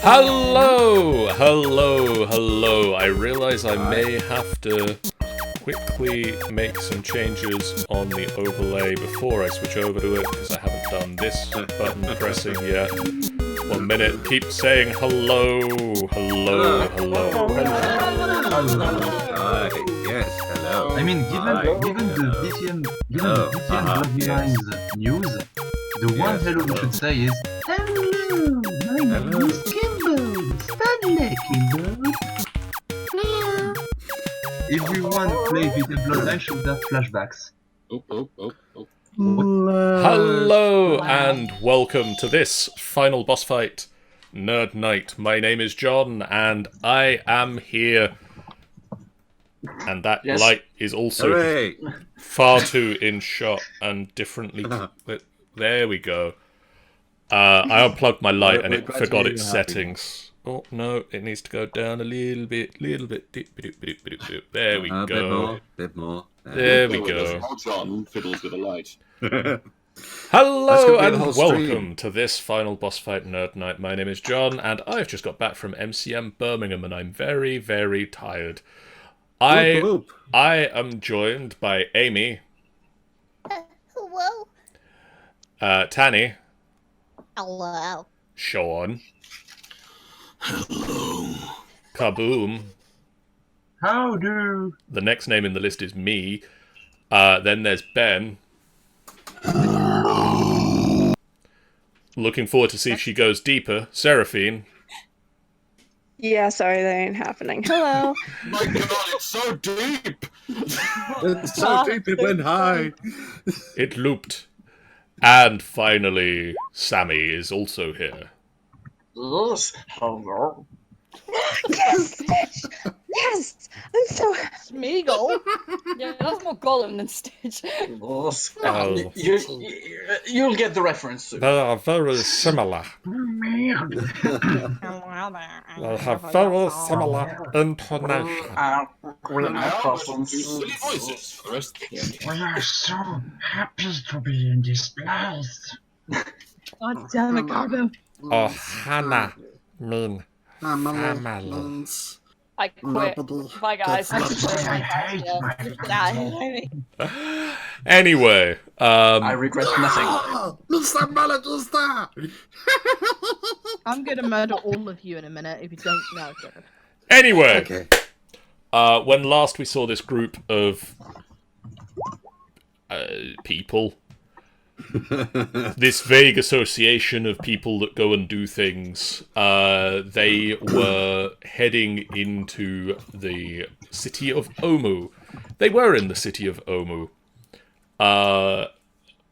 Hello! Hello, hello. I realise I may have to quickly make some changes on the overlay before I switch over to it, because I haven't done this button pressing yet. 1 minute, keep saying hello, hello, hello. Yes, hello. I mean, given the DTM Bloodlines news, the one hello we should say is hello, my name is Kimbo, Stanley Kimbo. Everyone play with the Bloodline should have flashbacks. Hello and welcome to this final boss fight, Nerd Night. My name is John and I am here. And that light is also far too in shot and differently. There we go. I unplugged my light and it forgot its settings. Oh no, it needs to go down a little bit. There we go. Bit more. There we go. John fiddles with a light. Hello and welcome to this final boss fight Nerd Night. My name is John and I've just got back from MCM Birmingham and I'm very, very tired. I am joined by Amy. Hello. Tanny. Hello. Sean. Hello. Kaboom. How do? The next name in the list is me. Then there's Ben. Looking forward to see if she goes deeper. Seraphine. Yeah, sorry, that ain't happening. Hello. My God, it's so deep. It's so deep it went high. It looped. And finally, Sammy is also here. Yes, hello. Yes! Yes! I'm so Smeagol? Yeah, that's more Gollum than Stitch. Yes. Oh. You'll get the reference soon. They are very similar. They have very similar intonation. Silly voices for the rest of the game. We are so happy to be in this place. God damn it, Garbo. Oh, Hannah. Mean. Family. I quit. Bye, guys. I hate my Anyway, I regret nothing. Mr. Malagista! I'm gonna murder all of you in a minute if you don't know. Anyway, Okay. when last we saw this group of people, this vague association of people that go and do things, they were heading into the city of Omu. They were in the city of Omu.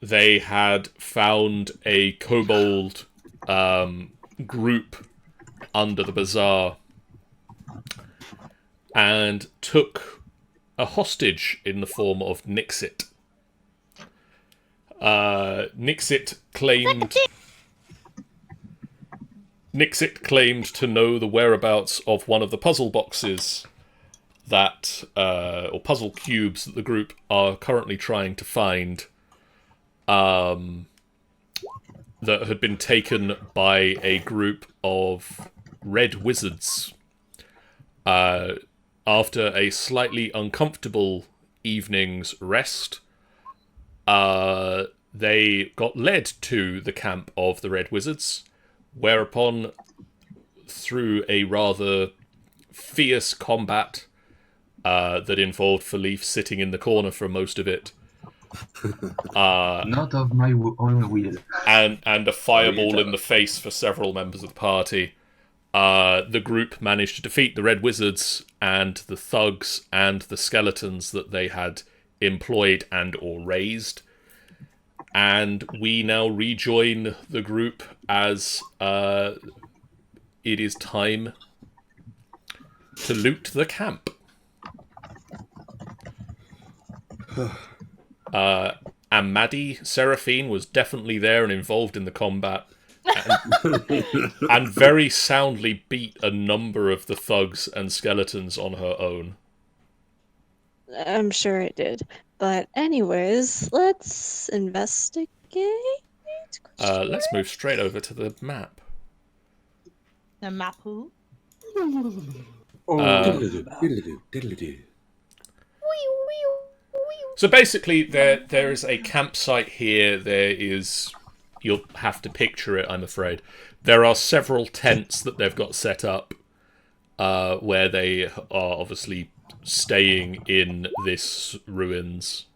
They had found a kobold group under the bazaar and took a hostage in the form of Nixit. Nixit claimed to know the whereabouts of one of the puzzle boxes that, or puzzle cubes that the group are currently trying to find, that had been taken by a group of red wizards. After a slightly uncomfortable evening's rest, they got led to the camp of the Red Wizards, whereupon, through a rather fierce combat that involved Philippe sitting in the corner for most of it, not of my own will. and a fireball in the face for several members of the party, the group managed to defeat the Red Wizards and the thugs and the skeletons that they had employed and or raised. And we now rejoin the group as it is time to loot the camp. Amadi Seraphine was definitely there and involved in the combat, and very soundly beat a number of the thugs and skeletons on her own. I'm sure it did. But anyways, let's investigate. Let's move straight over to the map. The Mapu. Diddle-a-doo, diddle-a-doo, diddle-a-doo. So basically, there is a campsite here. There is, you'll have to picture it, I'm afraid. There are several tents that they've got set up, where they are obviously staying in this ruins.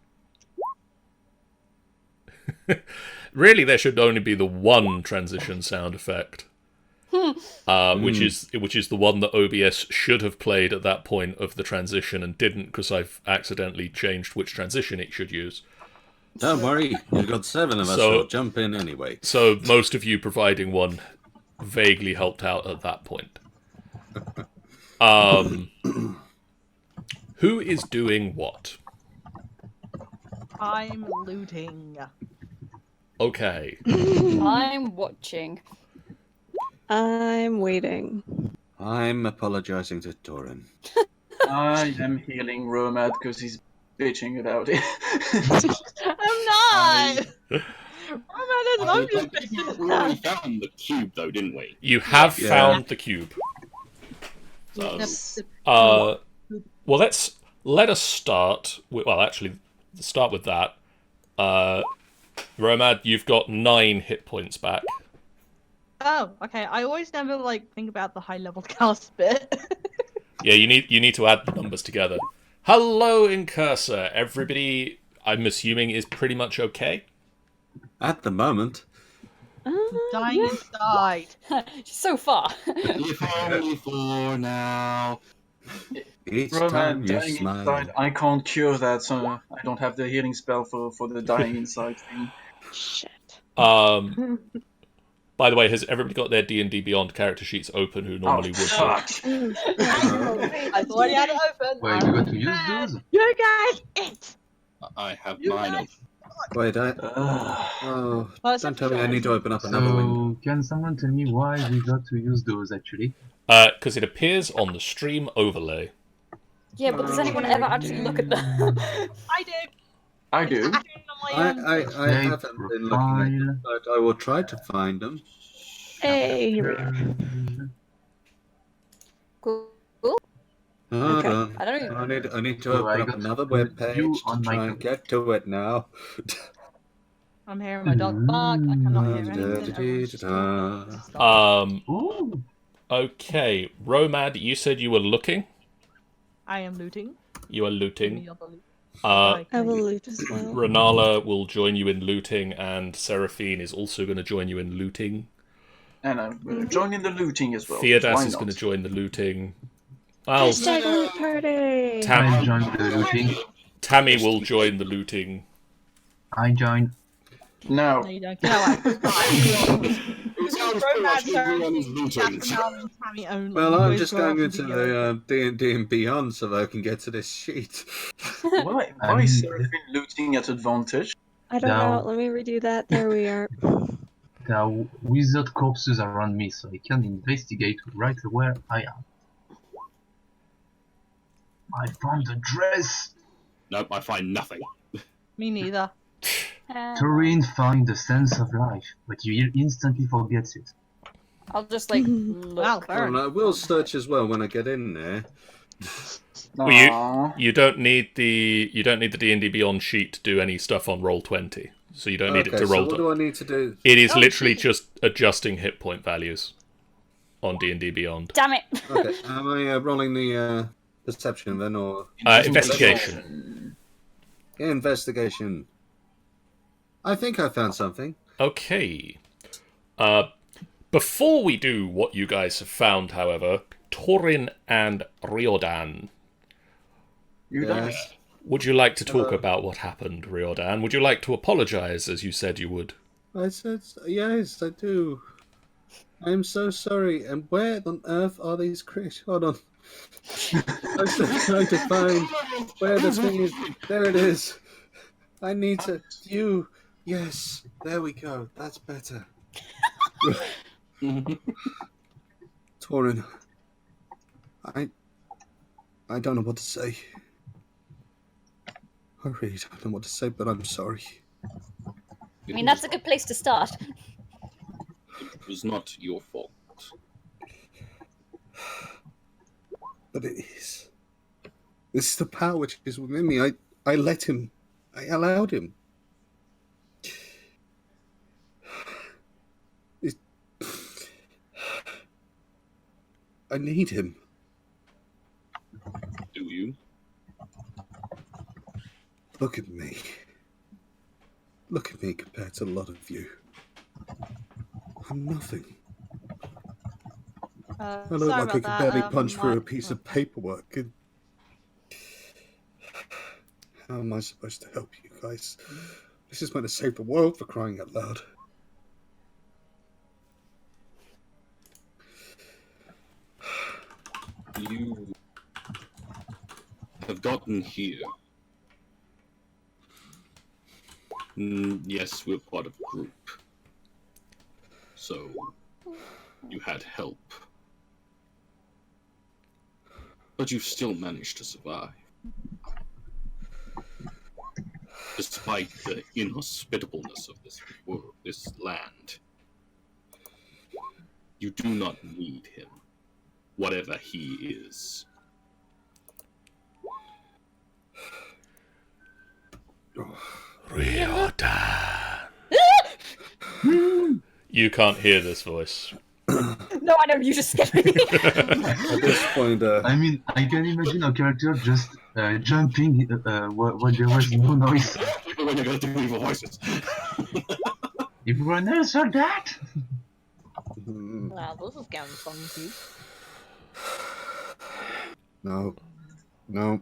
Really, there should only be the one transition sound effect, which is the one that OBS should have played at that point of the transition and didn't, because I've accidentally changed which transition it should use. Don't worry, you've got 7 of us, So- so jump in anyway. So most of you providing one vaguely helped out at that point. Who is doing what? I'm looting. Okay. I'm watching. I'm waiting. I'm apologizing to Torin. I am healing Romad because he's bitching about it. I'm not! I'm just We already found the cube, though, didn't we? You have Yeah. found the cube. Well, let us start with, well, actually, start with that. Romad, you've got 9 hit points back. Oh, okay. I always never think about the high level cast bit. Yeah, you need to add the numbers together. Hello, Incursor. Everybody, I'm assuming, is pretty much okay. At the moment, Dying inside. So far. If only for now. each time Romad you dying smile. inside. I can't cure that, so I don't have the healing spell for the dying inside thing. Shit. By the way, has everybody got their D&D Beyond character sheets open who normally would? fuck. I've already had it open. Wait, you got to use those? You guys, it! I have You mine guys- up. Wait, Ugh. oh, Well, it's don't tell me I need to open up another window. So, can someone tell me why we got to use those actually? Because it appears on the stream overlay. Yeah, but does anyone ever actually look at them? I do. I do. I haven't been looking at them, but I will try to find them. Hey, here we are. Cool. Hold Okay. on. I don't even... I need to So I open up got another you web page on to my try and get to it now. I'm hearing my dog bark. I cannot hear anything. Everyone's just talking. Ooh! Okay, Romad, you said you were looking. I am looting. You are Give me looting. your loot. I will loot as well. Renala will join you in looting, and Seraphine is also going to join you in looting. And I'm joining the looting as well. Theodas Why is not? going to join the looting. Well, Hashtag loot party. I joined the looting. Tammy will join the looting. I joined. No. No, you don't. Get away. It sounds pretty much everyone is looting. Well, I'm just going into the D&D and Beyond so that I can get to this sheet. Why is Seraphine looting at advantage? I don't No. know. Let me redo that. There we are. There are wizard corpses around me, so I can investigate right where I am. I found a dress! Nope, I find nothing. Me neither. Turin found the sense of life, but you instantly forgets it. I'll just Wow, look. burn. And I will search as well when I get in there. Well, Aww. you don't need the D&D Beyond sheet to do any stuff on Roll20, so you don't need it to so roll. what do I need to do? It is Oh, literally shit. just adjusting hit point values on D&D Beyond. Damn it. Okay, am I rolling the perception then, or Investigation. investigation? I think I found something. Okay. Before we do what you guys have found, however, Torin and Riordan, You don't. Yes. would you like to talk about what happened, Riordan? Would you like to apologise, as you said you would? I said, yes, I do. I'm so sorry. And where on earth are these creatures? Hold on. I'm still trying to find where the thing is. There it is. I need to. You. Yes. There we go. That's better. Torin. I don't know what to say. I really don't know what to say, but I'm sorry. I mean, that's a good place to start. It was not your fault. But it is. This is the power which is within me. I let him. I allowed him. I need him. Do you? Look at me. Look at me compared to a lot of you. I'm nothing. I look sorry like I about could that. barely punch through a my- piece of paperwork. How am I supposed to help you guys? This is meant to save the world, for crying out loud. You have gotten here. Yes, we're part of a group. So, you had help. But you still managed to survive. Despite the inhospitableness of this world, this land. You do not need him, whatever he is. Riordan. You can't hear this voice. No, I know, you just scared me. At this point, I mean, I can imagine a character just jumping when there was no noise. When you're gonna do evil voices. Everyone else heard that? Wow, this is getting funky. no. No.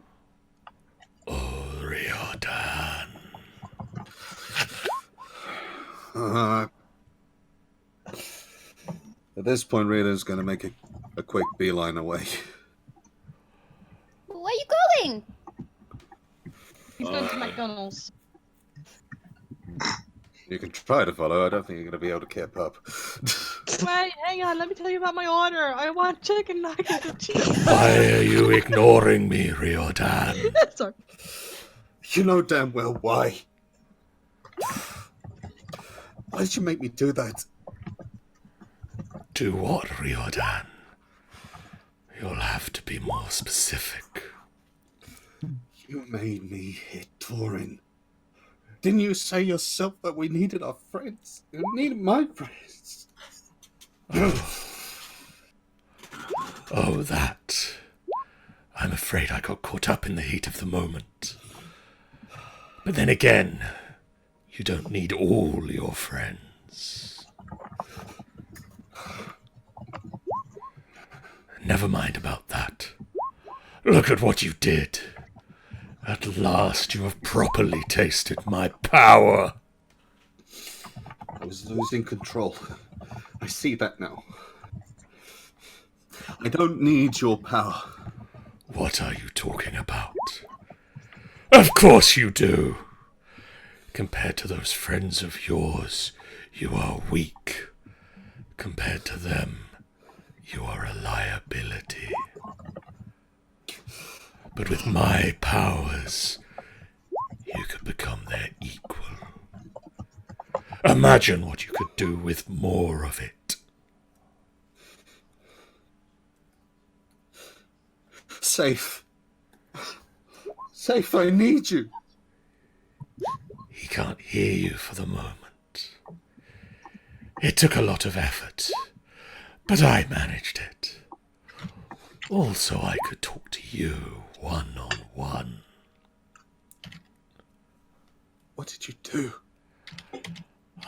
Oh, Riordan. At this point, Rita's going to make a quick beeline away. Where are you going? He's going to McDonald's. You can try to follow. I don't think you're going to be able to keep up. Wait, hang on, let me tell you about my order. I want chicken nuggets and cheese. Why are you ignoring me, Riordan? Sorry. You know damn well why. Why did you make me do that? Do what, Riordan? You'll have to be more specific. You made me hit Torin. Didn't you say yourself that we needed our friends? You needed my friends. Oh, that. I'm afraid I got caught up in the heat of the moment. But then again, you don't need all your friends. Never mind about that. Look at what you did. At last you have properly tasted my power. I was losing control. I see that now. I don't need your power. What are you talking about? Of course you do. Compared to those friends of yours, you are weak. Compared to them, you are a liability. But with my powers, you could become their equal. Imagine what you could do with more of it. Safe. Safe, I need you. He can't hear you for the moment. It took a lot of effort, but I managed it. Also, I could talk to you one-on-one. What did you do?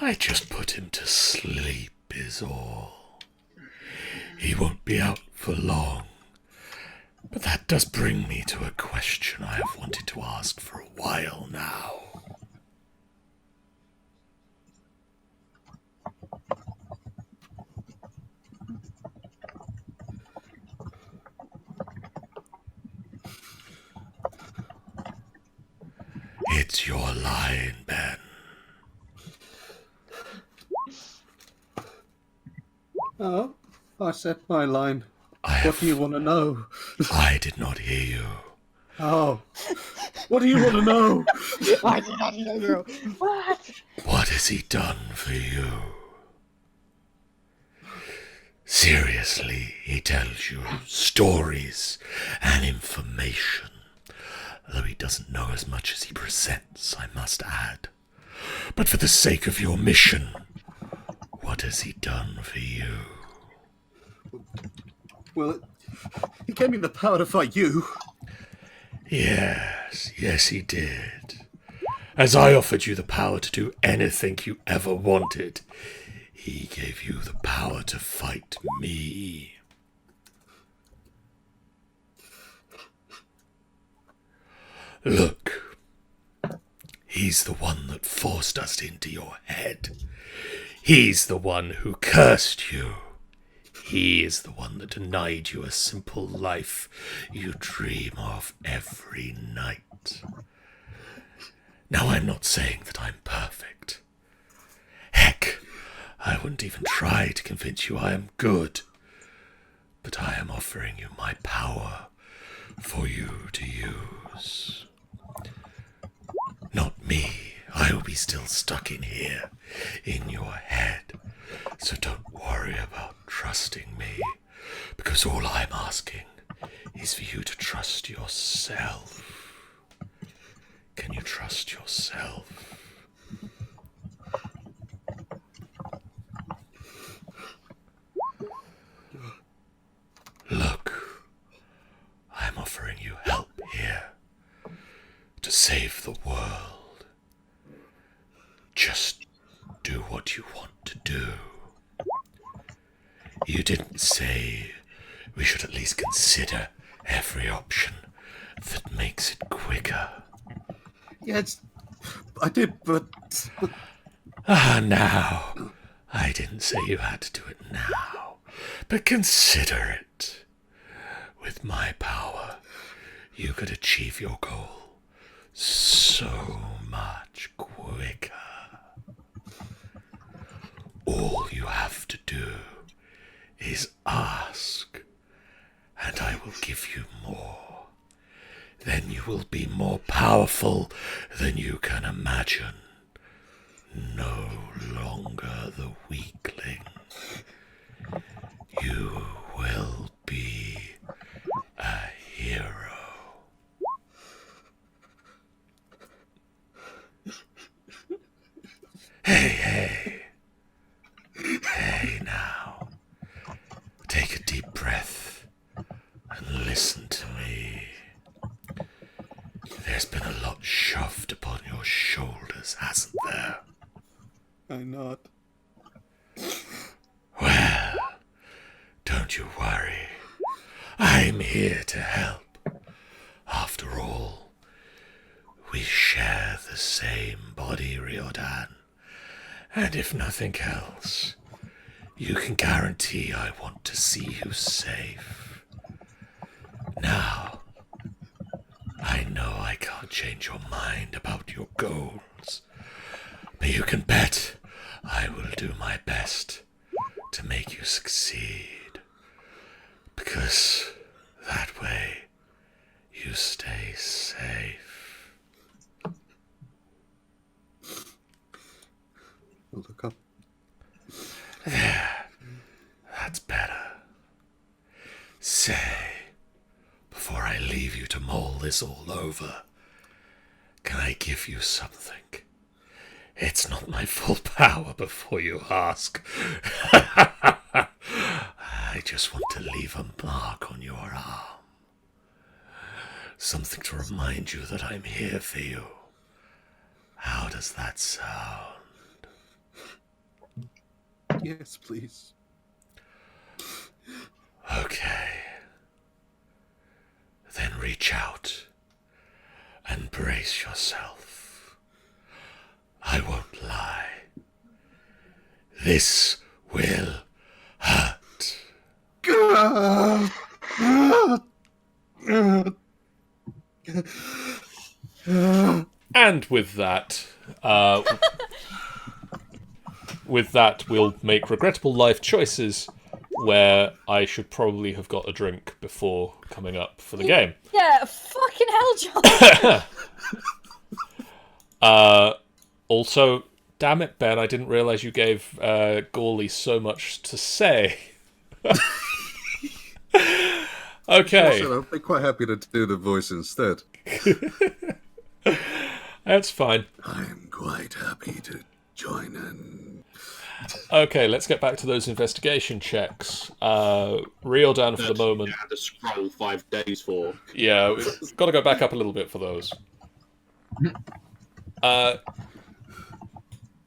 I just put him to sleep is all. He won't be out for long. But that does bring me to a question I have wanted to ask for a while now. It's your line, Ben. Oh, I said my line. I What do you want to know? I did not hear you. Oh, what do you want to know? I did not know. What? What has he done for you? Seriously, he tells you stories and information, though he doesn't know as much as he presents, I must add. But for the sake of your mission, what has he done for you? Well, he gave me the power to fight you. Yes, he did. As I offered you the power to do anything you ever wanted, he gave you the power to fight me. Look, he's the one that forced us into your head. He's the one who cursed you. He is the one that denied you a simple life you dream of every night. Now, I'm not saying that I'm perfect. Heck, I wouldn't even try to convince you I am good. But I am offering you my power for you to use. Not me. I will be still stuck in here, in your head. So don't worry about trusting me, because all I'm asking is for you to trust yourself. Can you trust yourself? Look, I'm offering you help here to save the world. Just do what you want to do. You didn't say we should at least consider every option that makes it quicker. Yeah, I did, but... Now. I didn't say you had to do it now, but consider it. With my power, you could achieve your goal so much quicker. All you have to do is ask, and I will give you more. Then you will be more powerful than you can imagine. No longer the weakling. You will be a hero. Hey now. Take a deep breath and listen to me. There's been a lot shoved upon your shoulders, hasn't there? I not. Well, don't you worry. I'm here to help. After all, we share the same body, Riordan. And if nothing else, you can guarantee I want to see you safe. Now, I know I can't change your mind about your goals, but you can bet I will do my best to make you succeed, because that way you stay safe. I'll look up. There, that's better. Say, before I leave you to mull this all over, can I give you something? It's not my full power before you ask. I just want to leave a mark on your arm. Something to remind you that I'm here for you. How does that sound? Yes, please. Okay. Then reach out and brace yourself. I won't lie. This will hurt. And with that, we'll make regrettable life choices where I should probably have got a drink before coming up for the game. Yeah, fucking hell, John. Also, damn it, Ben, I didn't realise you gave Gawley so much to say. Okay. I'd be quite happy to do the voice instead. That's fine. I'm quite happy to join in. Okay, let's get back to those investigation checks. Riordan for the moment. You had to scroll 5 days for. Yeah, we've got to go back up a little bit for those.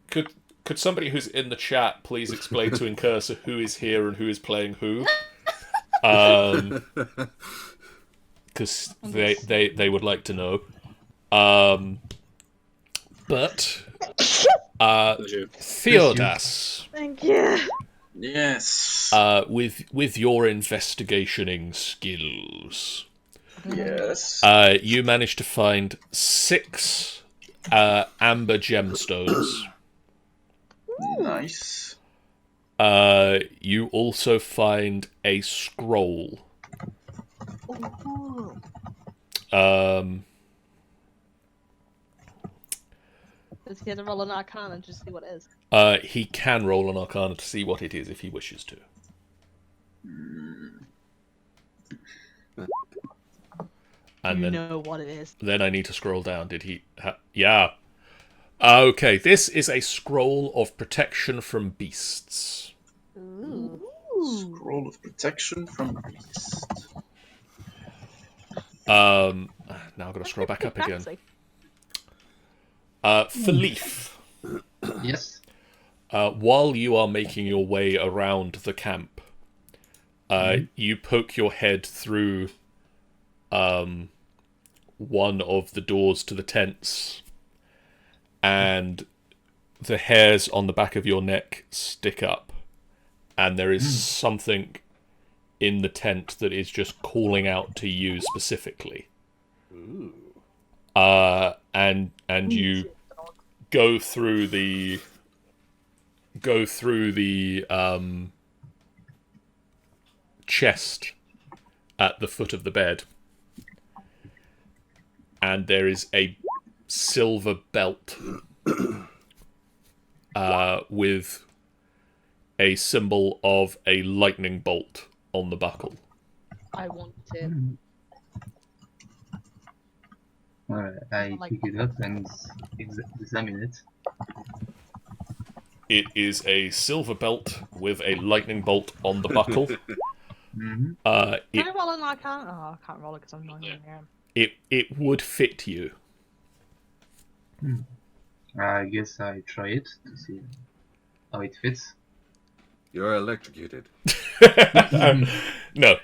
Could somebody who's in the chat please explain to Incursor who is here and who is playing who? Because they would like to know. But Theodas, Thank you. Yes. with your investigationing skills, Yes. you managed to find 6 amber gemstones. Nice. You also find a scroll. Does he have to roll an arcana and just see what it is? He can roll an arcana to see what it is if he wishes to. And You know what it is. Then I need to scroll down. Did he? Yeah. Okay, this is a scroll of protection from beasts. Ooh. Scroll of protection from beast. Now I've got to scroll back up again. For Leaf, Yes. while you are making your way around the camp, you poke your head through one of the doors to the tents, and the hairs on the back of your neck stick up, and there is something in the tent that is just calling out to you specifically. Ooh. And you go through the chest at the foot of the bed, and there is a silver belt with a symbol of a lightning bolt on the buckle. I want it. I pick it up and examine it. It is a silver belt with a lightning bolt on the buckle. Mm-hmm. Can I roll an arcana? Oh, I can't roll it because I'm not here. It would fit you. I guess I try it to see how it fits. You're electrocuted. No.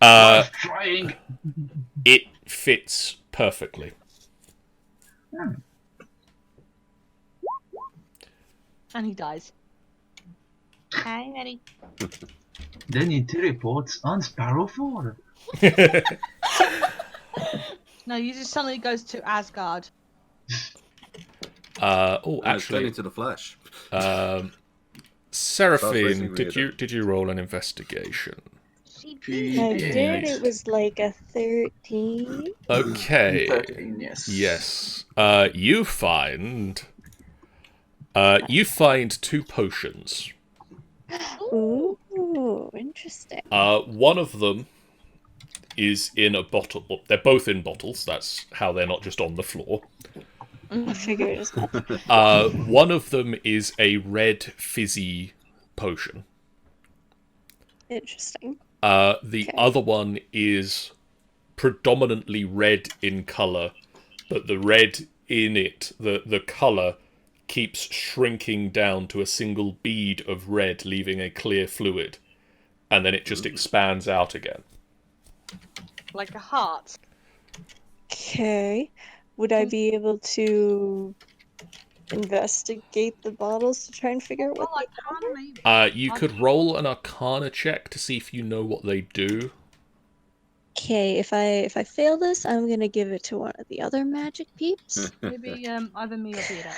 Trying. It fits perfectly. And he dies. Hi, Eddie. Then it teleports on Sparrow 4. No, you just suddenly goes to Asgard. Actually, into the Flash. Seraphine, did you roll an investigation? I did. It was like a 13. Okay. 13, yes. Yes. You find 2 potions. Ooh, interesting. One of them is in a bottle. Well, they're both in bottles. That's how they're not just on the floor. I figured as much. One of them is a red fizzy potion. Interesting. The other one is predominantly red in colour, but the red in it, the colour, keeps shrinking down to a single bead of red, leaving a clear fluid, and then it just expands out again. Like a heart. Okay. Would I be able to investigate the bottles to try and figure out what Oh, they I are? can't maybe. You could roll an Arcana check to see if you know what they do. Okay, if I fail this, I'm gonna give it to one of the other magic peeps. Maybe either me or Peter.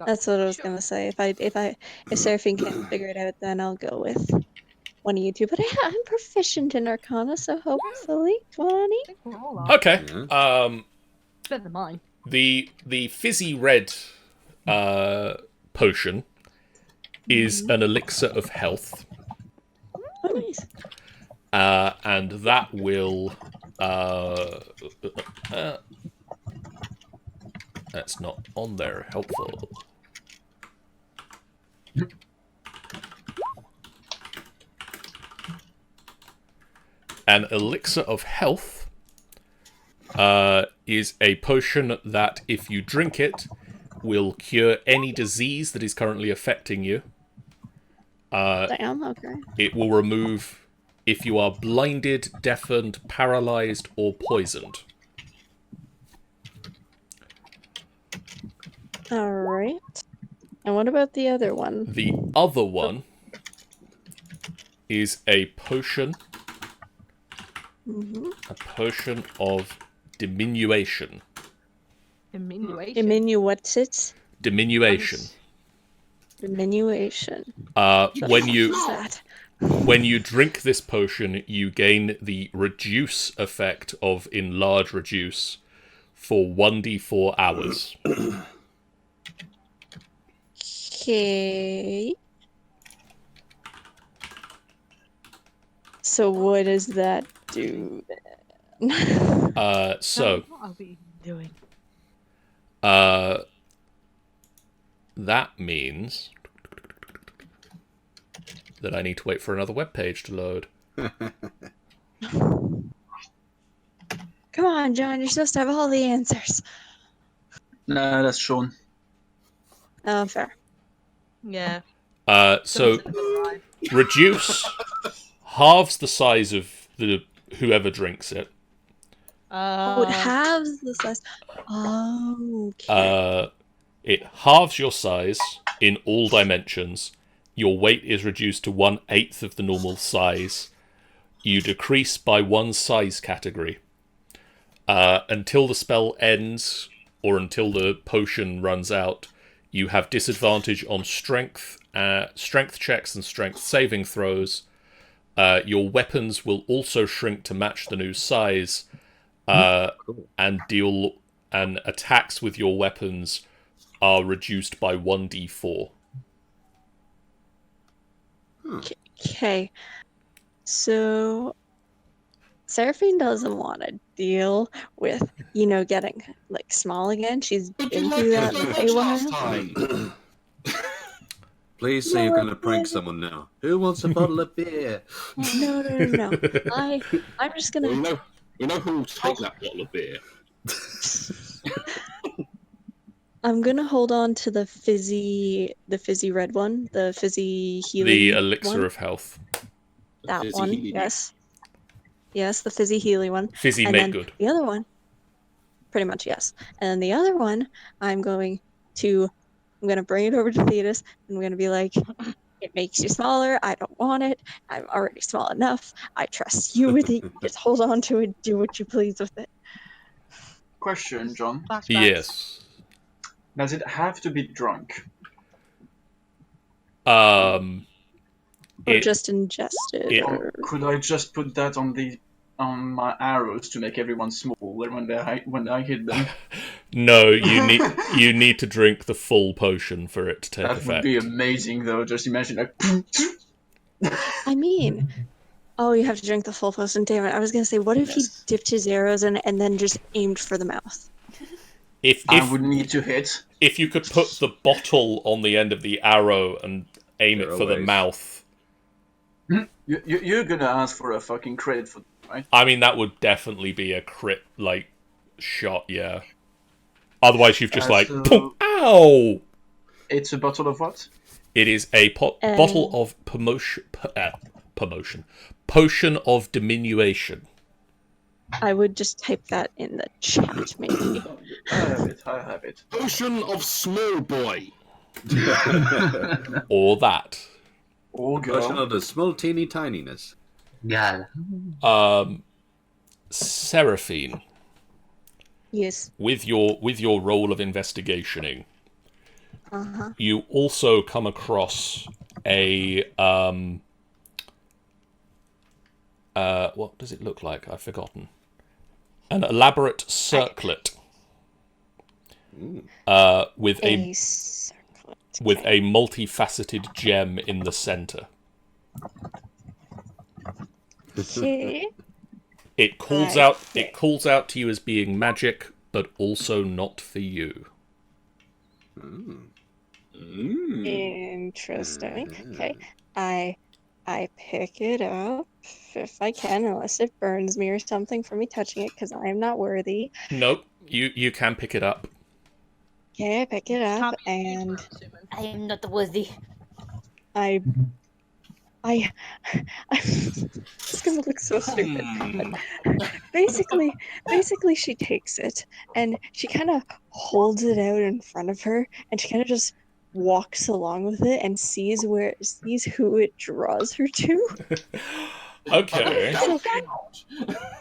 That's what I was gonna say. If Seraphine can't figure it out, then I'll go with one of you two. But I'm proficient in Arcana, so hopefully 20. Okay. Better than mine. The fizzy red potion is an elixir of health. Oh, nice. and that will... that's not on there. Helpful. An elixir of health is a potion that, if you drink it, will cure any disease that is currently affecting you. Damn, okay. It will remove if you are blinded, deafened, paralyzed, or poisoned. Alright. And what about the other one? The other one is a potion. A potion of diminution. Diminution. What's it? Diminution. Diminution. When you drink this potion, you gain the reduce effect of enlarge reduce for 1d4 hours. Okay. So what does that do then? So What are we doing? that means that I need to wait for another web page to load. Come on, John, you're supposed to have all the answers. No, that's Sean. Oh, fair. Yeah. So reduce halves the size of the whoever drinks it. Oh, it halves the size. Oh, okay. It halves your size in all dimensions. Your weight is reduced to 1/8 of the normal size. You decrease by 1 size category. Until the spell ends, or until the potion runs out, you have disadvantage on strength checks and strength saving throws. Your weapons will also shrink to match the new size, and attacks with your weapons are reduced by 1d4. Okay. So Seraphine doesn't want to deal with, getting small again. She's been through that a while. Please say you're going to prank someone now. Who wants a bottle of beer? No. I'm just gonna. Well, we know who will take that bottle of beer. I'm gonna hold on to the fizzy red one, the fizzy healing. The elixir one. of health. That Fizzy one, healing. yes, the fizzy healy one. Fizzy And make then good. The other one, pretty much yes. And then the other one, I'm gonna bring it over to Thetis, and I'm gonna be like, it makes you smaller. I don't want it. I'm already small enough. I trust you with it. Just hold on to it. Do what you please with it. Question, John. Flashbacks. Yes. Does it have to be drunk? Or It- just ingest it. Or could I just put that on my arrows to make everyone smaller when I hit them? No, you need to drink the full potion for it to take That effect. would be amazing, though. Just imagine I mean, oh, you have to drink the full potion. Damn it! I was gonna say, what if he dipped his arrows in and then just aimed for the mouth? I would need to hit. If you could put the bottle on the end of the arrow and aim it for the mouth, You're gonna ask for a fucking credit for that, right? I mean that would definitely be a crit shot. Yeah. Otherwise, you've just boom, ow. It's a bottle of what? It is a bottle of potion of diminution. I would just type that in the chat, maybe. I have it. Potion of small boy. Or that. Oh, Potion girl. of the small teeny tininess. Yeah. Seraphine, Yes. with your role of investigationing, you also come across a what does it look like? I've forgotten. An elaborate circlet with a circlet. with a multifaceted gem in the center. Okay. It calls Right. out. It calls out to you as being magic, but also not for you. Interesting. Okay. I pick it up if I can, unless it burns me or something for me touching it, because I am not worthy. Nope. You can pick it up. Okay, I pick it up Can't be and I'm assuming. I am not worthy. I it's gonna look so stupid. Basically, she takes it and she kind of holds it out in front of her, and she kind of just walks along with it and sees who it draws her to. Okay.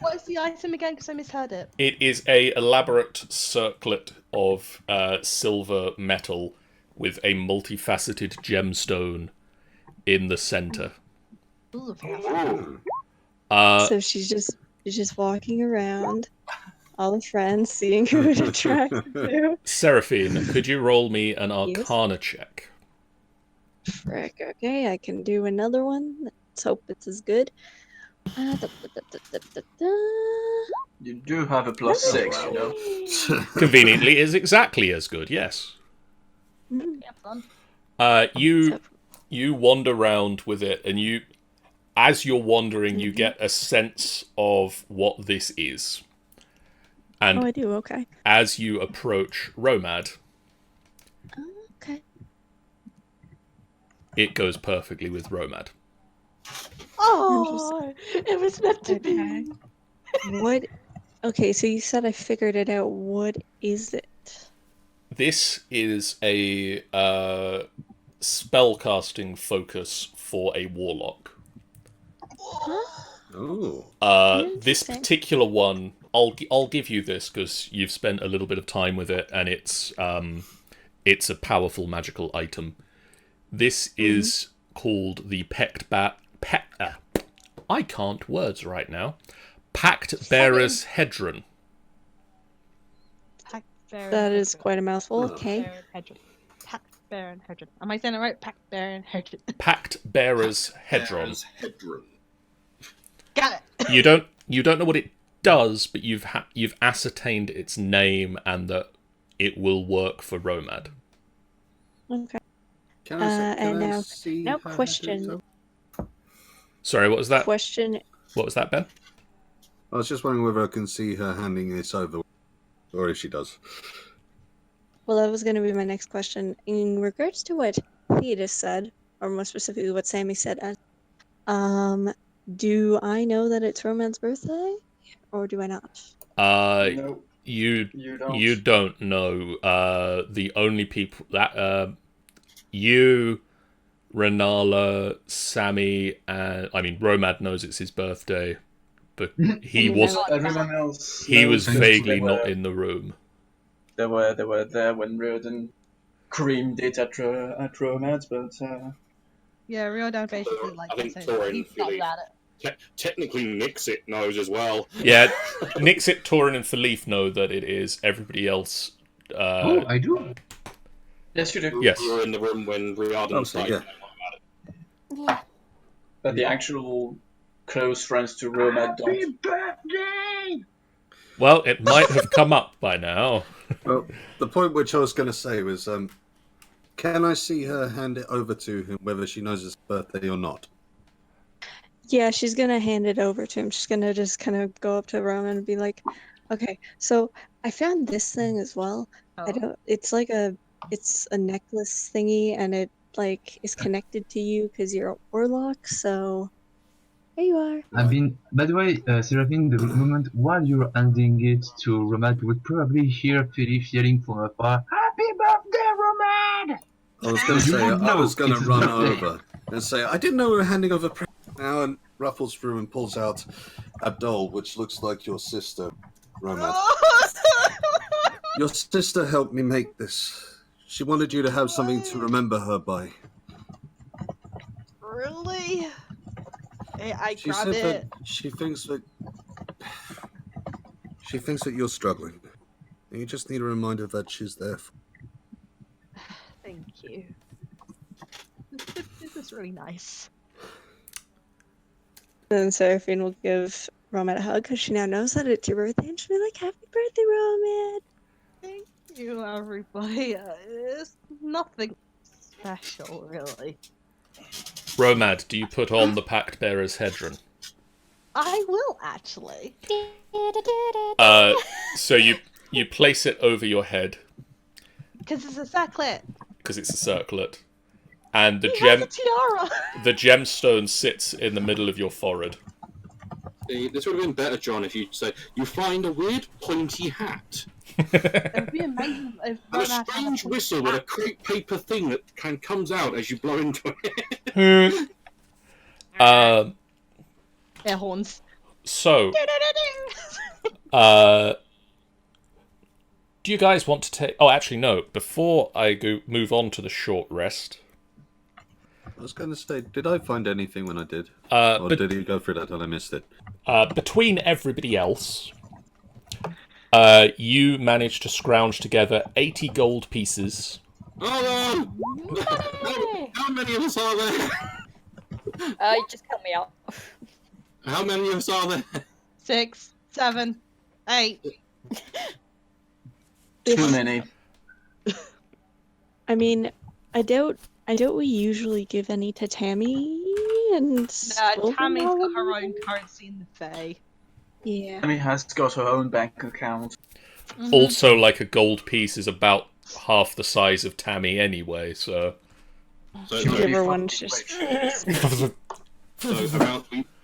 What is the item again? Because I misheard it. It is a elaborate circlet of silver metal with a multifaceted gemstone in the center. Ooh, So she's just walking around, all the friends seeing who it attracts to. Seraphine, could you roll me an Arcana check? Frick, okay, I can do another one. Let's hope it's as good. You do have a +6, you know. Conveniently, is exactly as good. Yes. Yeah, fun. You wander around with it, and as you're wandering, you get a sense of what this is. And Oh, I do. Okay. as you approach Romad, Okay. it goes perfectly with Romad. Oh, it was meant to Okay. be. What? Okay, so you said I figured it out. What is it? This is a spellcasting focus for a warlock. Oh. This particular one, I'll give you this because you've spent a little bit of time with it, and it's a powerful magical item. This is called the I can't words right now. Pact Bearer's Hedron. That is quite a mouthful. Okay. Pact Baron Hedron. Am I saying it right? Pact Baron Hedron. Pact Bearer's Hedron. Got it. You don't know what it does, but you've ascertained its name and that it will work for Romad. Okay. Can I now see now her question. head? Sorry, what was that? Question. What was that, Ben? I was just wondering whether I can see her handing this over, or if she does. Well, that was going to be my next question. In regards to what Thetis said, or more specifically what Sammy said, do I know that it's Roman's birthday, or do I not? No, you don't. don't know. The only people that you, Renala, Sammy, and Romad knows it's his birthday, but he was Everyone else. he was knows vaguely they not were- in the room. They were there when Riordan creamed it at Romad, but Yeah, Riordan basically like I think said Torin he and felt Philippe- at it. Technically, Nixit knows as well. Yeah, Nixit, Torin, and Philippe know that it is. Everybody else. Oh, I do. yes, you do. Yes. You were in the room when Riordan Oh, started. yeah. Yeah. But the actual close friends to Romad don't. Birthday! Well, it might have come up by now. Well, the point which I was going to say was, can I see her hand it over to him, whether she knows his birthday or not? Yeah, she's gonna hand it over to him. She's gonna just kind of go up to Roman and be like, "Okay, so I found this thing as well. I Oh. don't. It's like it's a necklace thingy, and it like is connected to you because you're a warlock. So there you are." By the way, Seraphine, the moment while you're handing it to Romad, you would probably hear Philippe yelling from afar, "Happy birthday, Romad!" I was going to You say, would I know was going to it's his run birthday. over and say, I didn't know we were handing over presents now, and ruffles through and pulls out a doll, which looks like your sister, Romad. Your sister helped me make this. She wanted you to have something to remember her by. Really? I She grab said it. that she thinks that you're struggling. And you just need a reminder that she's there. Thank you. This is really nice. Then Seraphine will give Romad a hug because she now knows that it's your birthday, and she'll be like, "Happy birthday, Romad!" Thank you, everybody. It's nothing special, really. Romad, do you put on the Pact Bearer's headron? I will, actually. So you place it over your head Because it's a circlet. because it's a circlet, and He has a tiara! the gemstone sits in the middle of your forehead. See, this would have been better, John, if you say, you find a weird pointy hat. It would be amazing if And a Romad had strange whistle with a crepe paper thing that comes out as you blow into it. air horns. So, do you guys want to take... Oh, actually, no. Before I move on to the short rest... I was going to say, did I find anything when I did? Or did you go through that and I missed it? Between everybody else, you managed to scrounge together 80 gold pieces. Oh, no! How many of us are there? You just cut me out. How many of us are there? 6, 7, 8. Too many. I mean, I doubt we usually give any to Tammy and Tammy's got her own currency in the Fae. Yeah. Tammy has got her own bank account. Mm-hmm. Also, like, a gold piece is about half the size of Tammy anyway, so... She Give would be her one fucking just... rich. So,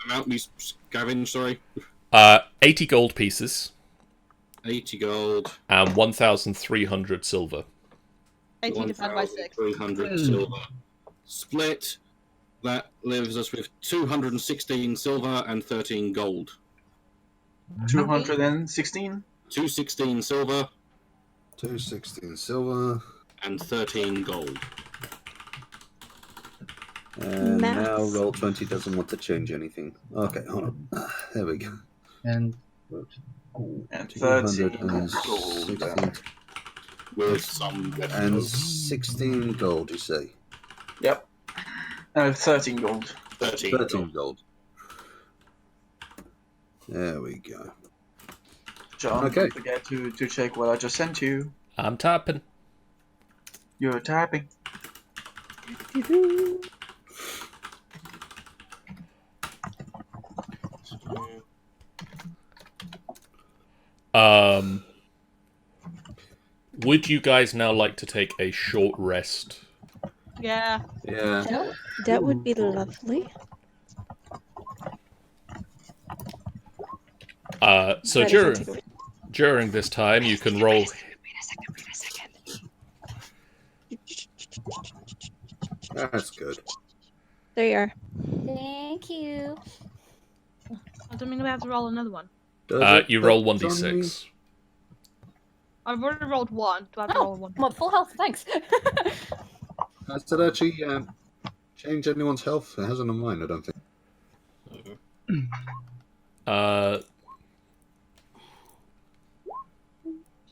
amount we scavenge, sorry. 80 gold pieces 80 gold. and 1,300 silver. 18 divided by 6. 300 silver. Split. That leaves us with 216 silver and 13 gold. 216? 216 silver 216 silver. and 13 gold. And Maths. now Roll20 doesn't want to change anything. Okay, hold on. There we go. And And 13 gold. 216 With some and 16 gold, you say? Yep. 13 gold. 13 13 gold. There we go. John, Okay. don't forget to check what I just sent you. I'm tapping. You're tapping. Would you guys now like to take a short rest? Yeah. Yeah. That would be lovely. So That doesn't take away- during this time, you can roll... Wait a second. That's good. There you are. Thank you. I don't mean we have to roll another one. You roll 1d6. I've already rolled 1. Do I have to roll one? I'm at full health, thanks. Does that actually change anyone's health? It hasn't on mine, I don't think.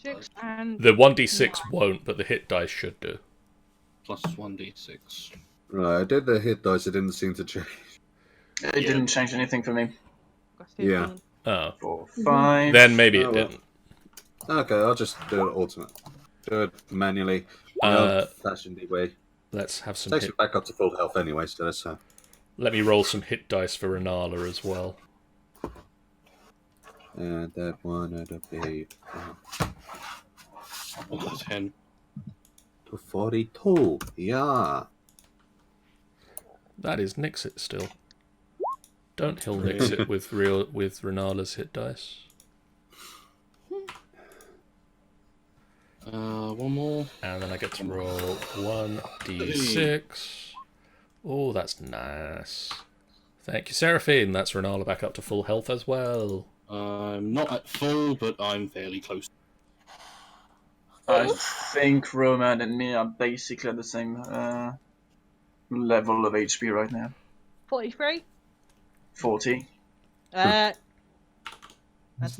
Six and... The 1d6 won't, but the hit dice should do. Plus 1d6. Right, I did the hit dice, it didn't seem to change. It didn't change anything for me. Yeah. Oh. 4, 5. Then maybe it Oh, well. didn't. Okay, I'll just do it alternate. Do it manually. Fashioned way. Let's have some Takes hit... me back up to full health anyway, so that's Let me roll some hit dice for Renala as well. and that one would be 10. to 42. Yeah. That is Nixit still. Don't hill Nixit with Renala's hit dice. One more. And then I get to roll 1d6. Oh, that's nice. Thank you, Seraphine. That's Renala back up to full health as well. I'm not at full, but I'm fairly close. I think Roman and me are basically at the same level of HP right now. 43? 40. That's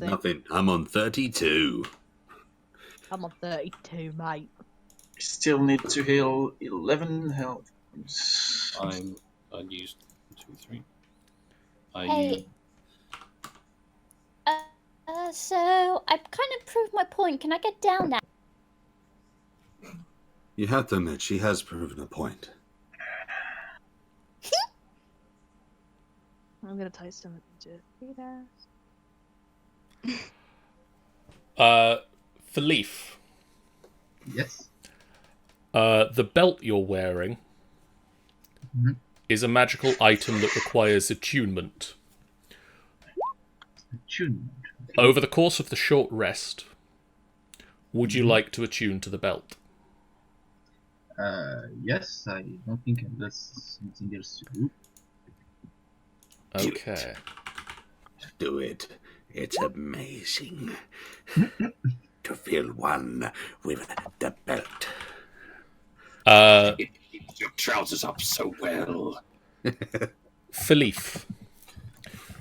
it. Nothing. I'm on 32. I'm on 32, mate. Still need to heal 11 health. I'm unused 2, 3. Hey. So I've kind of proved my point. Can I get down now? You have to admit, she has proven a point. I'm gonna tie some into For Leaf. Yes. The belt you're wearing is a magical item that requires attunement. Attunement. Over the course of the short rest, would you like to attune to the belt? Yes, I don't think there's something else to do. Okay. Do it. It's amazing to feel one with the belt. It keeps your trousers up so well. Philippe,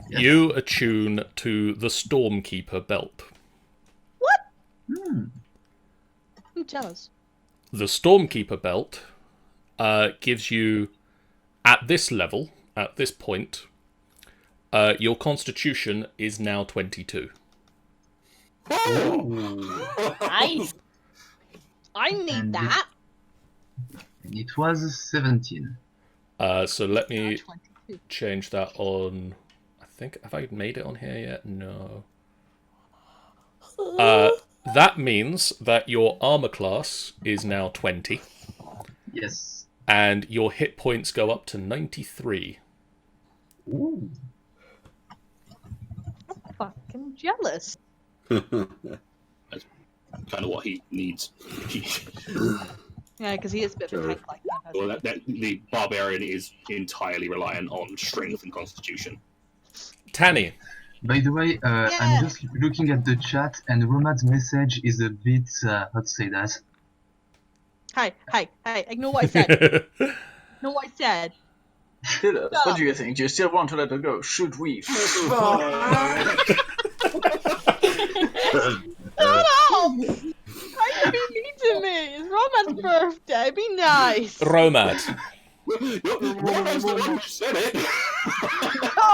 Yes. you attune to the Stormkeeper belt. I'm jealous. The Stormkeeper belt gives you, at this level, at this point, your constitution is now 22. Nice. I need And that. And it was 17. So let me 22. change that on... I think... Have I made it on here yet? No. That means that your armor class is now 20. Yes. And your hit points go up to 93. Ooh. Fucking jealous. That's kind of what he needs. Yeah, because he is a bit of a tank like that. Well, the barbarian is entirely reliant on strength and constitution. Tanny. By the way, I'm just looking at the chat, and Romad's message is a bit, how to say that? Hey, ignore what I said. Ignore what I said. Philip, what do you think? Do you still want to let her go? Should we? Shut up! Why are you being mean to me? It's Roman's birthday. Be nice. Romad. Said it. No!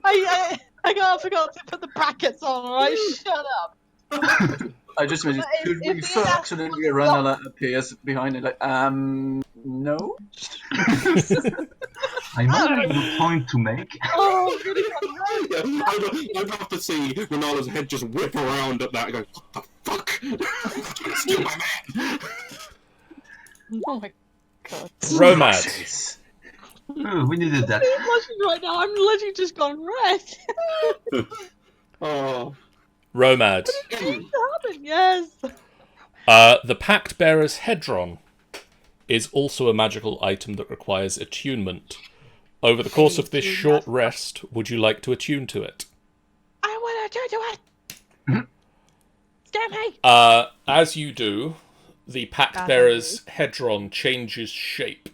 I forgot to put the brackets on, alright? Shut up. I just meant, But should we if fuck? that's And then what Ranella appears behind it like, no? I might have a point to make. Oh, I'm gonna come I'd love to see Ronaldo's head just whip around at that and go, what the fuck? Steal my man! Oh my god. Romad. Oh, we needed that. I'm watching right now. I'm literally just gone red. Oh. Romad. Yes. The Pact Bearer's Hedron is also a magical item that requires attunement. Over the course of this short rest, would you like to attune to it? I want to do it. Scare me. As you do, the Pact Bearer's Hedron changes shape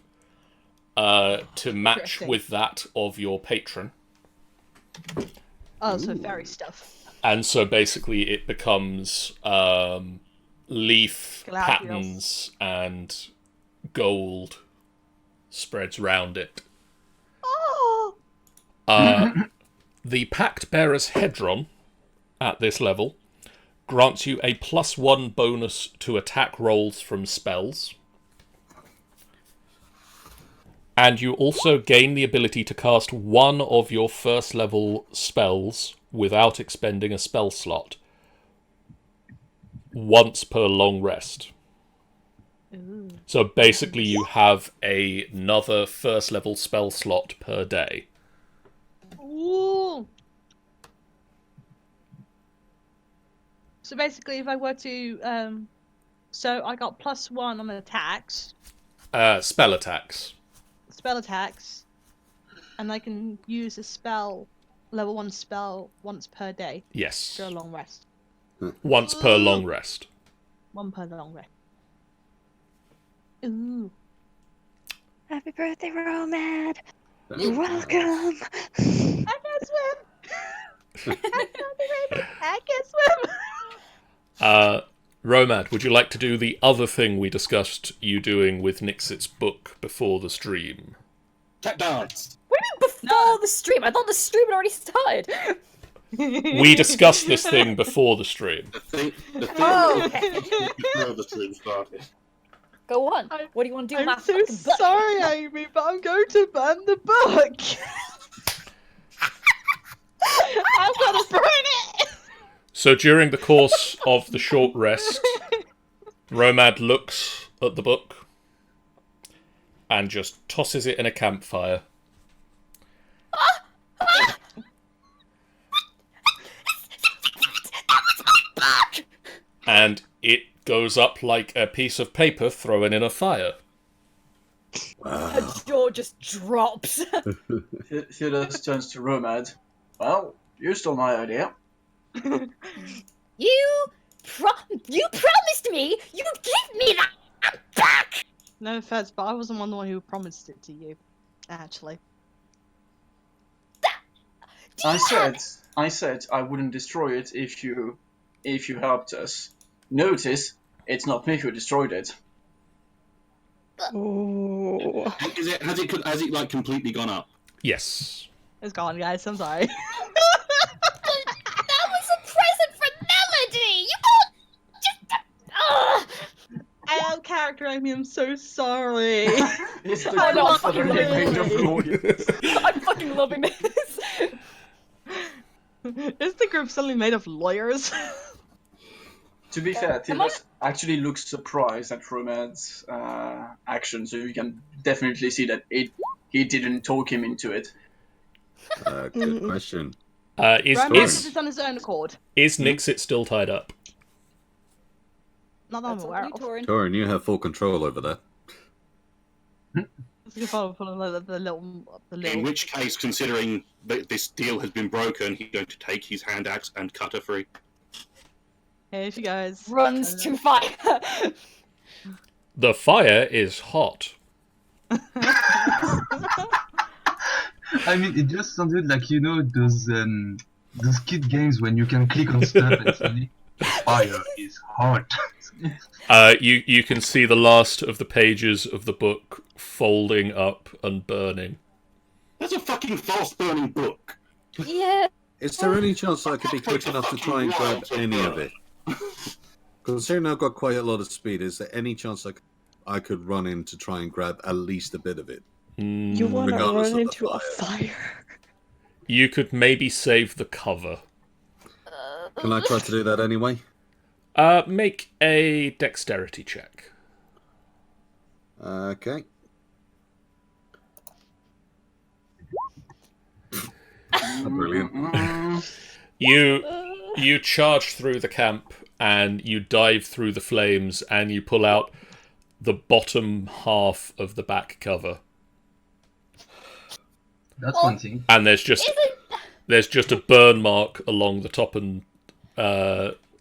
to match Interesting. with that of your patron. Oh, so fairy stuff. And so basically it becomes leaf Gladiolus. patterns and gold spreads round it. Oh. The Pact Bearer's Hedron, at this level, grants you a +1 bonus to attack rolls from spells. And you also gain the ability to cast one of your first level spells without expending a spell slot once per long rest. Ooh. So basically you have another first level spell slot per day. Ooh. So basically, if I were to, so I got +1 on attacks, Spell attacks. spell attacks, and I can use a spell, level 1 spell, once per day Yes. for a long rest. Once per long rest. 1 per long rest. Ooh. Happy birthday, Romad! You're welcome! I can swim! I can swim! Romad, would you like to do the other thing we discussed you doing with Nixit's book before the stream? Tap dance! Woo! Before the stream? I thought the stream had already started. We discussed this thing before the stream. The thing okay. before the stream started. Go on. What do you want to do? I'm so sorry, Amy, but I'm going to burn the book. I'm gonna burn it. So during the course of the short rest, Romad looks at the book and just tosses it in a campfire. And it goes up like a piece of paper thrown in a fire. Her jaw just drops. Theodos turns to Romad. Well, you stole my idea. You promised me you'd give me that back. No offense, but I wasn't the one who promised it to you. Actually. I said I wouldn't destroy it if you helped us. Notice, it's not me who destroyed it. Oh. Has it like completely gone up? Yes. It's gone, guys. I'm sorry. That was a present from Melody. You can't just. Out character, Amy. I'm so sorry. It's the I know, I'm grandfather fucking made of lawyers. I'm fucking loving this. Is the group suddenly made of lawyers? To be fair, Theodos actually looks surprised at Romad's action, so you can definitely see that he didn't talk him into it. Good question. Is It's on his own accord. Nixit still tied up? Not that I'm aware of. Torin, you have full control over that. It's gonna follow the little. In which case, considering that this deal has been broken, he's going to take his hand axe and cut her free. Here she goes. Runs to fire. The fire is hot. I mean, it just sounded like, you know, those kid games when you can click on stuff and suddenly the fire is hot. You can see the last of the pages of the book folding up and burning. That's a fucking fast-burning book. Yeah. Is there any chance I could be quick enough to try and grab any of it? Considering I've got quite a lot of speed, is there any chance I could run in to try and grab at least a bit of it? You want to Regardless run of the into a fire? You could maybe save the cover. Can I try to do that anyway? Make a dexterity check. Okay. Brilliant. You charge through the camp and you dive through the flames and you pull out the bottom half of the back cover. That's one thing. And there's just a burn mark along the top and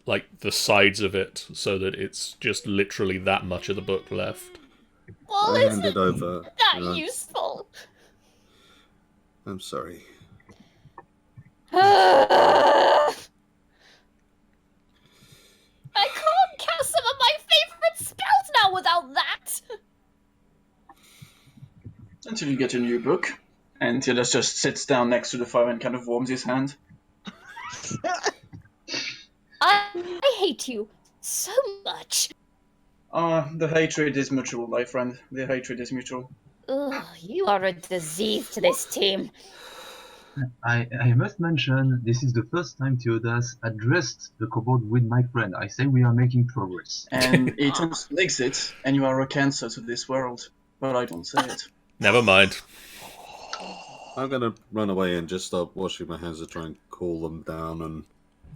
like the sides of it, so that it's just literally that much of the book left. Well, I hand isn't it over. that useful? I'm sorry. I can't cast some of my favorite spells now without that. Until you get a new book, and Theodos just sits down next to the fire and kind of warms his hand. I hate you so much. The hatred is mutual, my friend. The hatred is mutual. Ugh, you are a disease to this team. I must mention, this is the first time Theodas addressed the kobold with my friend. I say we are making progress. And he turns to Nixit, and you are a cancer to this world. But I don't say it. Never mind. I'm gonna run away and just start washing my hands to try and cool them down, and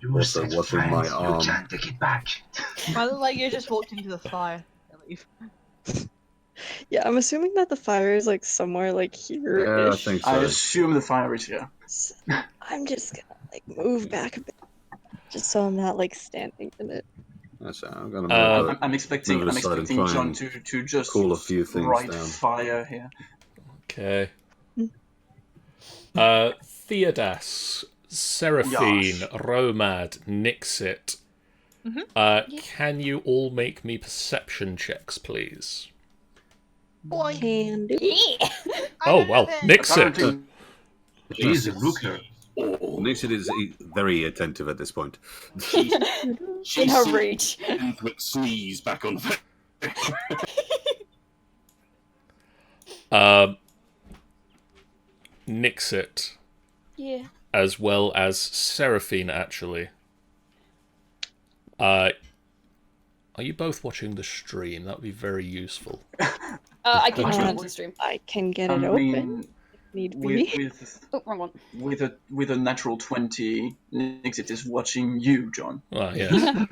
You also said washing friends, my you arm. can't take it back. I look like you just walked into the fire. Leave. Yeah, I'm assuming that the fire is like somewhere like here. Yeah, I think so. I assume the fire is here. I'm just gonna like move back a bit, just so I'm not like standing in it. That's it. I'm gonna move I'm expecting move aside and try John and to just cool a few things write down. fire here. Okay. Theodas, Seraphine, Romad, Nixit. Can you all make me perception checks, please? Can do. Oh, well, Nixit. She's a looker. Nixit is very attentive at this point. In her rage. Sneeze back on. Nixit, Yeah. as well as Seraphine, actually. Are you both watching the stream? That would be very useful. I can turn on the stream. I can get I it mean, open. Need be. Oh, wrong one. with a natural 20, Nixit is watching you, John. Well, yes.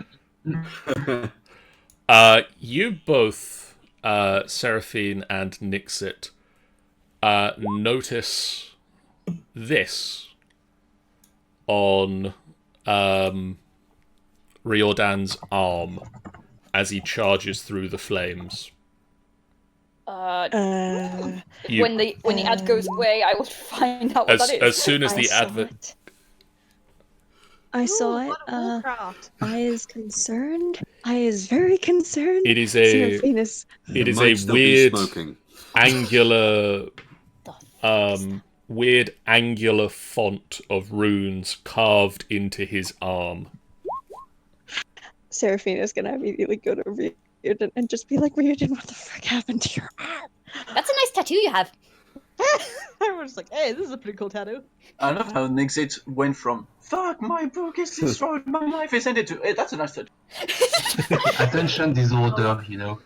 You both, Seraphine and Nixit, notice this on Riordan's arm as he charges through the flames. When the ad goes away, I will find out what that is. As soon as the advert... I saw it. I is concerned. I is very concerned. It is a weird angular font of runes carved into his arm. Seraphina's gonna immediately go to Riordan and just be like, Riordan, what the frick happened to your arm? That's a nice tattoo you have. Everyone's like, hey, this is a pretty cool tattoo. I love how Nixit went from "fuck, my book is destroyed, my life is ended" to "hey, that's a nice tattoo." Attention disorder, you know.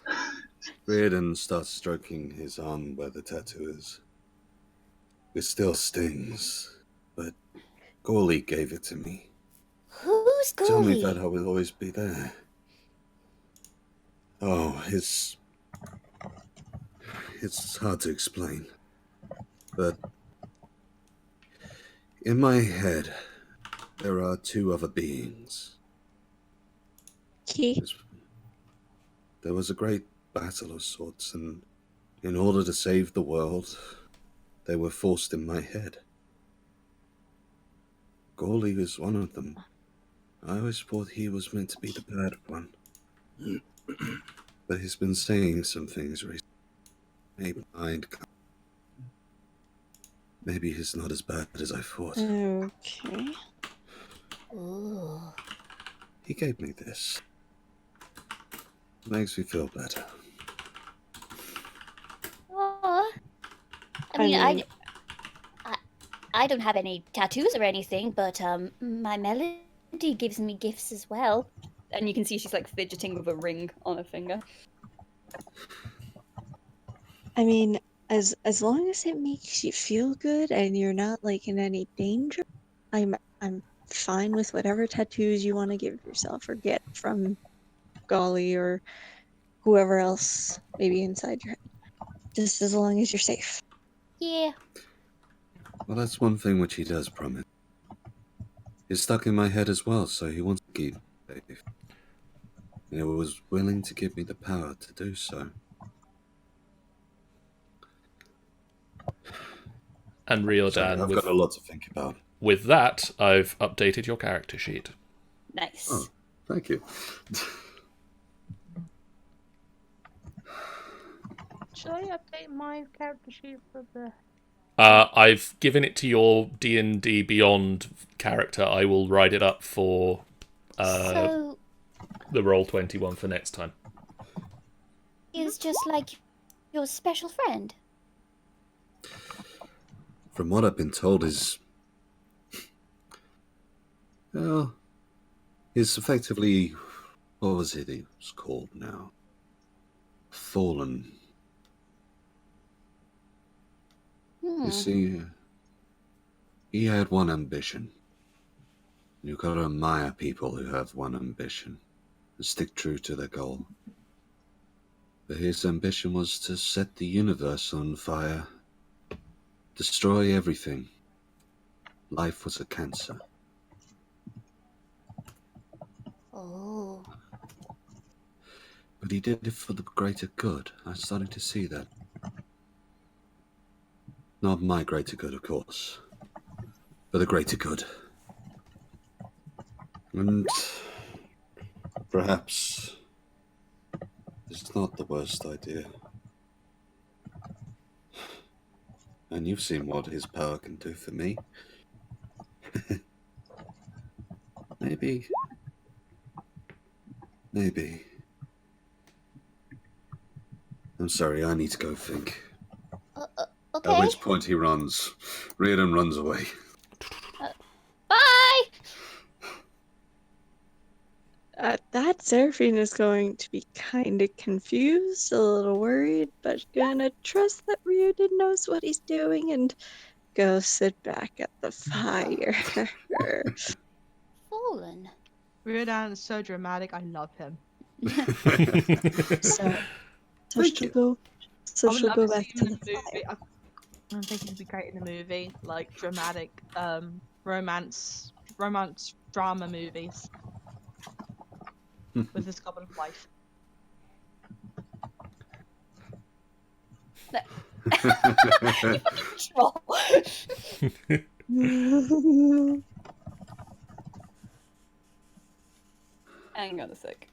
Riordan starts stroking his arm where the tattoo is. It still stings, but Gourley gave it to me. Who's Gourley? Tell me that I will always be there. Oh, it's hard to explain. But in my head, there are two other beings. There was a great battle of sorts, and in order to save the world, they were forced in my head. Gourley was one of them. I always thought he was meant to be the bad one. But he's been saying some things recently. Maybe he's not as bad as I thought. Okay. Ooh. He gave me this. Makes me feel better. Oh. I don't have any tattoos or anything, but my melody gives me gifts as well. And you can see she's like fidgeting with a ring on her finger. I mean, as long as it makes you feel good and you're not like in any danger, I'm fine with whatever tattoos you want to give yourself or get from Golly or whoever else maybe inside your head. Just as long as you're safe. Yeah. Well, that's one thing which he does promise. He's stuck in my head as well, so he wants to keep me safe. And he was willing to give me the power to do so. And Riordan, I've got a lot to think about. With that, I've updated your character sheet. Nice. Oh, thank you. Should I update my character sheet for the... I've given it to your D&D Beyond character. I will write it up for the Roll21 for next time. Is just like your special friend. From what I've been told is... Well, he's effectively... What was it he was called now? Fallen. You see, he had one ambition. You've got to admire people who have one ambition and stick true to their goal. But his ambition was to set the universe on fire, destroy everything. Life was a cancer. Oh. But he did it for the greater good. I'm starting to see that. Not my greater good, of course, but the greater good. And perhaps it's not the worst idea. And you've seen what his power can do for me. Maybe. I'm sorry, I need to go think. Okay. At which point he runs. Riordan runs away. Bye! At that, Seraphine is going to be kind of confused, a little worried, but gonna trust that Riordan knows what he's doing and go sit back at the fire. Fallen. Riordan is so dramatic. I love him. So Thank she'll you. go. So I would she'll love go to back see to him in the the movie. fire. I think he'd be great in the movie, like dramatic, romance drama movies with his goblin wife. Troll. Hang on a sec.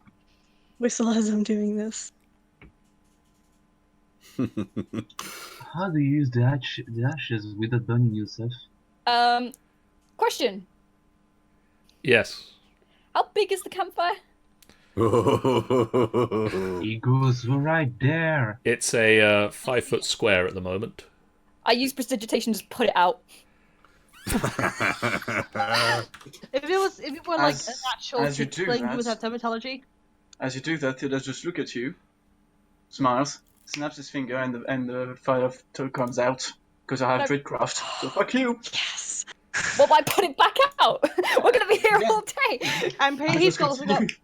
Whistle as I'm doing this. How do you use the ashes without burning yourself? Question. Yes. How big is the campfire? It goes right there. It's a 5 foot square at the moment. I use prestidigitation to just put it out. If it were like an actual as you do tiefling that- who would have dermatology, As you do that, he'll just look at you, smiles, snaps his finger, and the fire comes out. Because I have Dreadcraft. So fuck you. Yes. What, I put it back out? We're gonna be here all day. and I he's just also got. continue.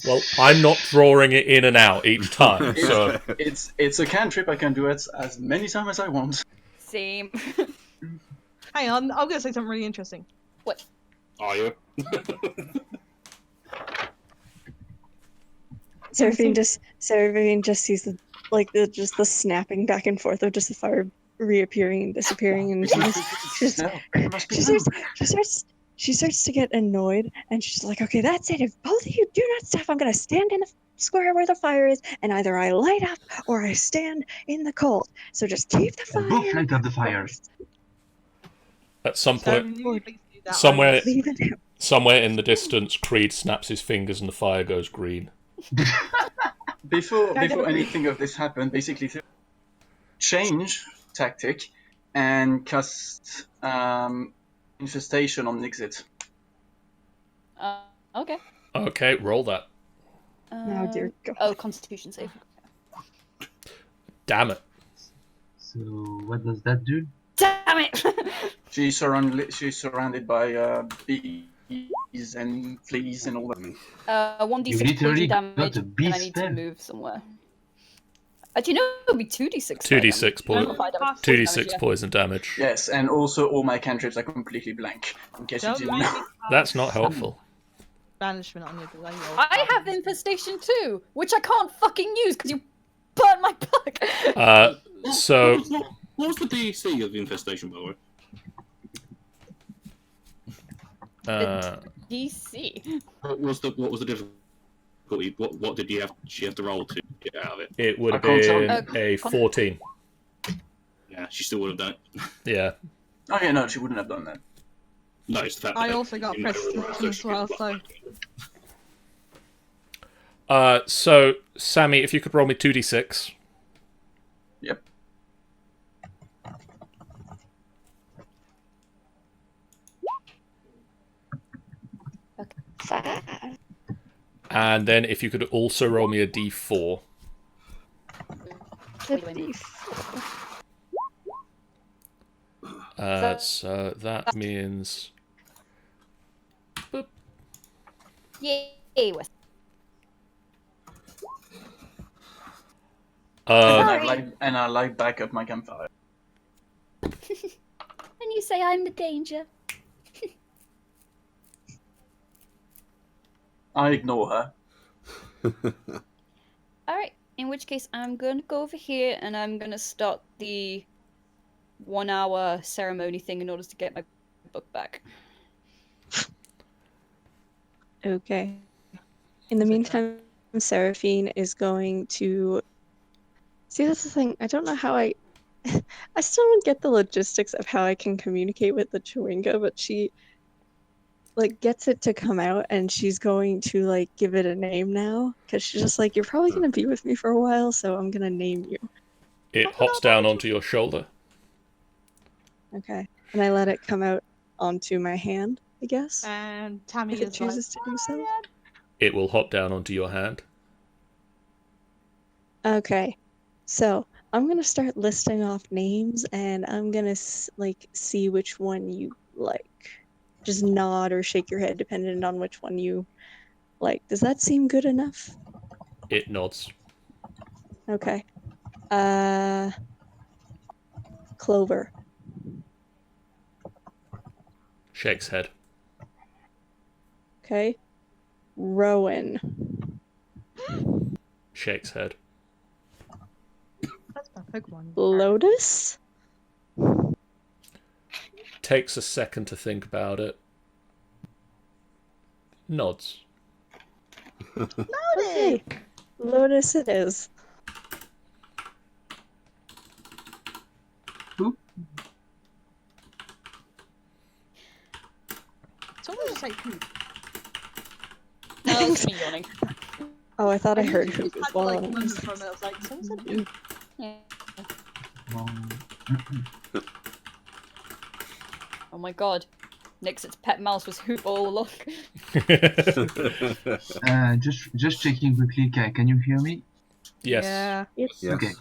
Well, I'm not drawing it in and out each time, so... It's a cantrip. I can do it as many times as I want. Same. Hang on, I'm gonna say something really interesting. What? Are you? Seraphine just sees the just the snapping back and forth of just the fire reappearing and disappearing, and she starts to get annoyed, and she's like, "Okay, that's it. If both of you do not stop, I'm gonna stand in the square where the fire is, and either I light up or I stand in the cold. So just keep the fire." Both light up the fire. At some So, point, you please do that. somewhere, Leave it out. somewhere in the distance, Creed snaps his fingers and the fire goes green. Before anything of this happened, basically change tactic and cast infestation on Nixit. Okay. Okay, roll that. Oh dear God. Oh, Constitution save. Damn it. So what does that do? Damn it! She's surrounded by bees and fleas and all that. 1d6 You literally poison got damage, a bee and I need to spell. move somewhere. Do you know it'll be 2d6? 2d6 poison. poison. 2d6 poison damage. Yes, and also all my cantrips are completely blank. In case you Don't didn't make know. me That's not helpful. banishment on you because I have infestation too, which I can't fucking use because you burned my book. So... What was the DC of the infestation, by the way? DC. What was the difficulty? What did she have to roll to get out of it? It would have I can't tell been you. a 14. Yeah, she still would have done it. Yeah. Oh yeah, no, she wouldn't have done that. No, it's the fact I that also got you know, prestidigitation as well, so So, Sammy, if you could roll me 2d6. Yep. And then if you could also roll me a d4. So that means... Boop. Yay, West. And I light back up my campfire. And you say I'm the danger. I ignore her. Alright, in which case I'm going to go over here and I'm going to start the 1 hour ceremony thing in order to get my book back. Okay. In the meantime, Seraphine is going to... See, that's the thing. I don't know how I I still don't get the logistics of how I can communicate with the Chewinga, but she like gets it to come out, and she's going to like give it a name now because she's just like, you're probably gonna be with me for a while, so I'm gonna name you. It hops down onto your shoulder. Okay, and I let it come out onto my hand, I guess. And Tammy If it is chooses to do so. It will hop down onto your hand. Okay, so I'm gonna start listing off names, and I'm gonna like see which one you like. Just nod or shake your head, depending on which one you like. Does that seem good enough? It nods. Okay. Clover. Shakes head. Okay. Rowan. Shakes head. That's my Pokemon. Lotus. Takes a second to think about it. Nods. Okay. Lotus it is. Who? Someone just like poop. No, it's me yawning. Oh, I thought I heard literally who just as had to, well. like, remember for a minute. I was like, someone said poop. Yeah. Well, Oh my god. Nixit's pet mouse was Hoop all along. just checking quickly. Can you hear me? Yes. Yes. Yes. Okay.